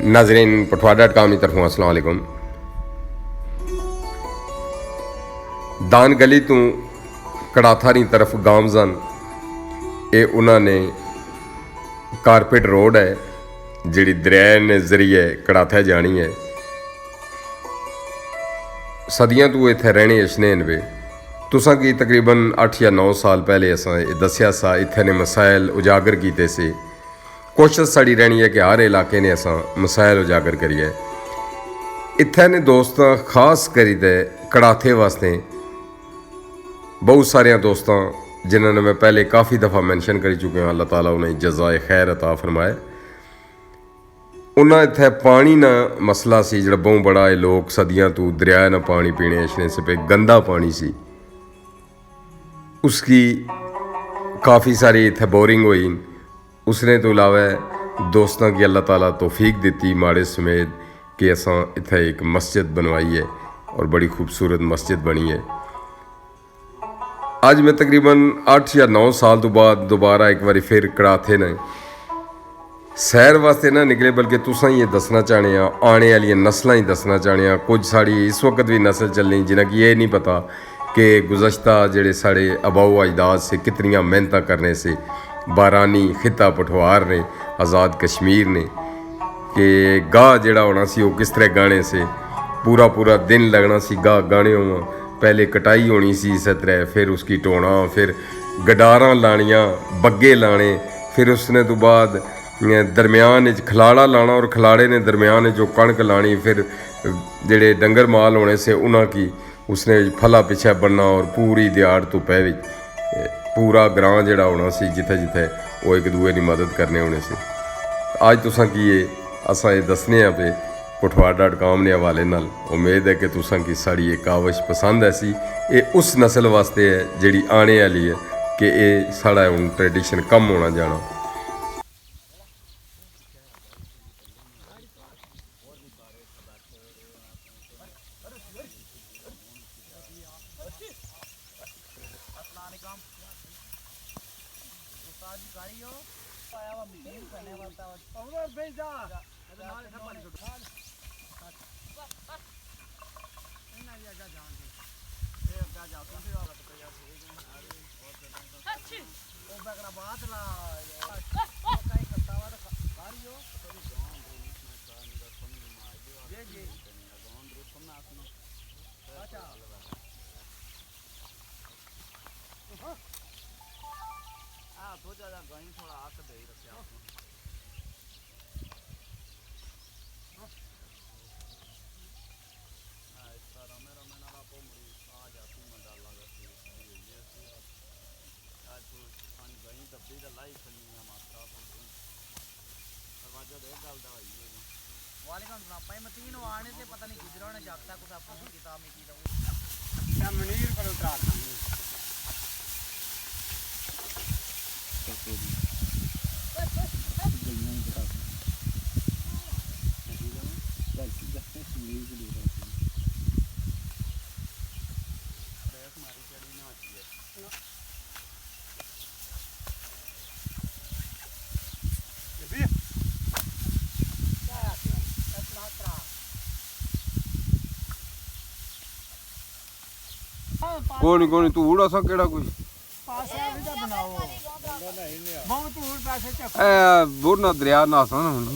नाजरीन पठवा.com की तरफों अस्सलाम वालेकुम। दान गली तो कड़ाथारी तरफ गामजन ये उन्होंने कारपेट रोड है जी दरिया ने जरिए कड़ाथा जानी है। सदियां तो इत्थे रहने अशनेन वे तुसा की तकरीबन 8 या 9 साल पहले असा दसिया सा इत्थे ने मसाइल उजागर किए से। कोशिश साड़ी रहनी है कि हर इलाके ने असा मसाइल उजागर करिए। इत्थे ने दोस्त खास करी दे कड़ाथे वास्ते बहुत सारे दोस्तों जिन्होंने मैं पहले काफ़ी दफ़ा मैंशन कर चुके हैं, अल्लाह ताला उन्हें जज़ाए खैर अता फरमाए। उन्हें इत्थे पानी ना मसला सी जो बहुत बड़ा है, लोग सदियां तो दरिया ना पानी पीने अछने से पे गंदा पानी सी, उसकी काफ़ी सारी इत्थे बोरिंग हुई। उसने तो अलावा दोस्तों की अल्लाह ताला तौफीक दी माड़े समेत कि असा इत्थे एक मस्जिद बनवाई है और बड़ी खूबसूरत मस्जिद बनी है। अज मैं तकरीबन 8 या 9 साल तो बाद दोबारा एक बार फिर कड़ाथे ने सैर वास्ते ना निकले, बल्कि तुसा ये दसना चाहने आने वाली नस्लें ही दसना चाहने। कुछ साड़ी इस वक्त भी नस्ल चलनी जिन्हें कि ये नहीं पता कि गुज़श्ता जेड़े साढ़े अबाऊ अजदाद से कितनियाँ मेहनत करने से बारानी खिता पठवार ने आज़ाद कश्मीर ने कि गाह जड़ा होना सी वो किस तरह गाने से पूरा पूरा दिन लगना सी गाह गाने हुआ। पहले कटाई होनी सी इस तरह, फिर उसकी टोना, फिर गडारां लानियाँ, बग्गे लाने, फिर उसने तो बाद दरम्यान खलाड़ा लाना और खलाड़े ने दरम्यान जो कणक लानी, फिर जेड़े डंगर माल होने से उन्हों की उसने फला पिछा बनना और पूरी दिहाड़ तो पै पूरा ग्रां जड़ा होना सी जिथे जिथे वो एक दूए की मदद करने होने से। अज तुसा की ये असा ये दसने पे पठवा.com ने हवाले नाल। उम्मीद है कि तुसा की साड़ी ये काविश पसंद है सी। ये उस नस्ल वास्ते है जिहड़ी आने वाली है कि ये साड़ा हुण ट्रेडिशन कम होना जाना। वालेकुम सलाम भाई मैं 3 आने से पता नहीं गुजरा ने जागता कुछ आपको किताब में की दऊं या मनीर पर उतरा कोई नहीं तू उड़ा सा केड़ा कोई बुरना दरिया नासा ना हुन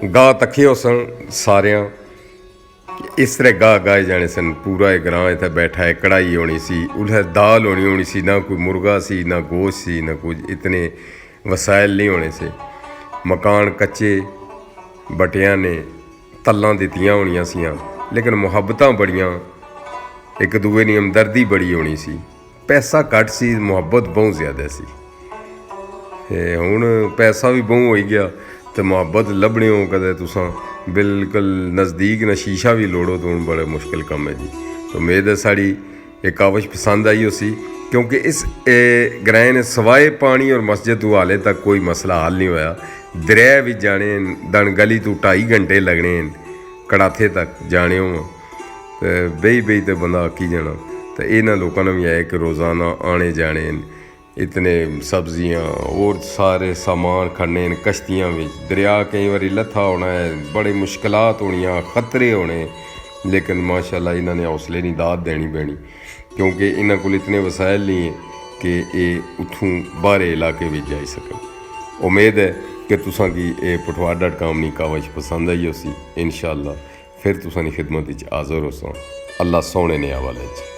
गाह तखे हो सन सारिया इस तरह गाह गाए जाने सन। पूरा एक ग्रां इत्थे बैठा है, कढ़ाई होनी सी, उधर दाल होनी सी, ना कोई मुर्गा सी, ना गोश्त सी, ना कुछ, इतने वसाइल नहीं होने से। मकान कच्चे बटिया ने तल्लां दित्तियां होनियां सियां, लेकिन मुहब्बतां बड़ियां ਇੱਕ ਦੂਏ ਦੀ ਹਮਦਰਦੀ ਬੜੀ ਹੋਣੀ ਸੀ। ਪੈਸਾ ਘੱਟ ਸੀ, ਮੁਹੱਬਤ ਬਹੁਤ ਜ਼ਿਆਦਾ ਸੀ। ਤੇ ਹੁਣ ਪੈਸਾ ਵੀ ਬਹੁਤ ਹੋਈ ਗਿਆ ਤੇ ਮੁਹੱਬਤ ਲੱਭਣਿਓ ਕਦੇ ਤੁਸਾਂ ਬਿਲकुल नज़दीक न शीशा भी लोड़ो तो हूँ बड़ा मुश्किल कम है जी। तो उम्मीद है साड़ी ये कावश पसंद आई उसी, क्योंकि इस ग्रां ने सवाए पानी और मस्जिद तो हाले तक कोई मसला हल नहीं होया। दरिया भी जाने दन गली तो 2.5 घंटे लगने कड़ाथे तक जाने हो तो बेही तो बंदा आकी जाना। तो इन्होंने लोगों ने भी है कि रोज़ाना आने जाने इतने सब्जियां और सारे सामान खड़ने कश्तियां में दरिया कई बार लत्था होना है, बड़े मुश्किलात होनियां, खतरे होने, लेकिन माशाल्लाह इन्होंने हौसले नहीं दाद देनी पैनी, क्योंकि इन्हों को इतने वसाइल नहीं है कि ये उतों बाहरे इलाके में जाई सकन। उम्मीद है कि तुसां की ये putwar.com नी कावश पसंद आई उसी। इंशाअल्लाह फिर तुसां दी खिदमत हाज़र हो। अल्लाह सोने ने हवाले च।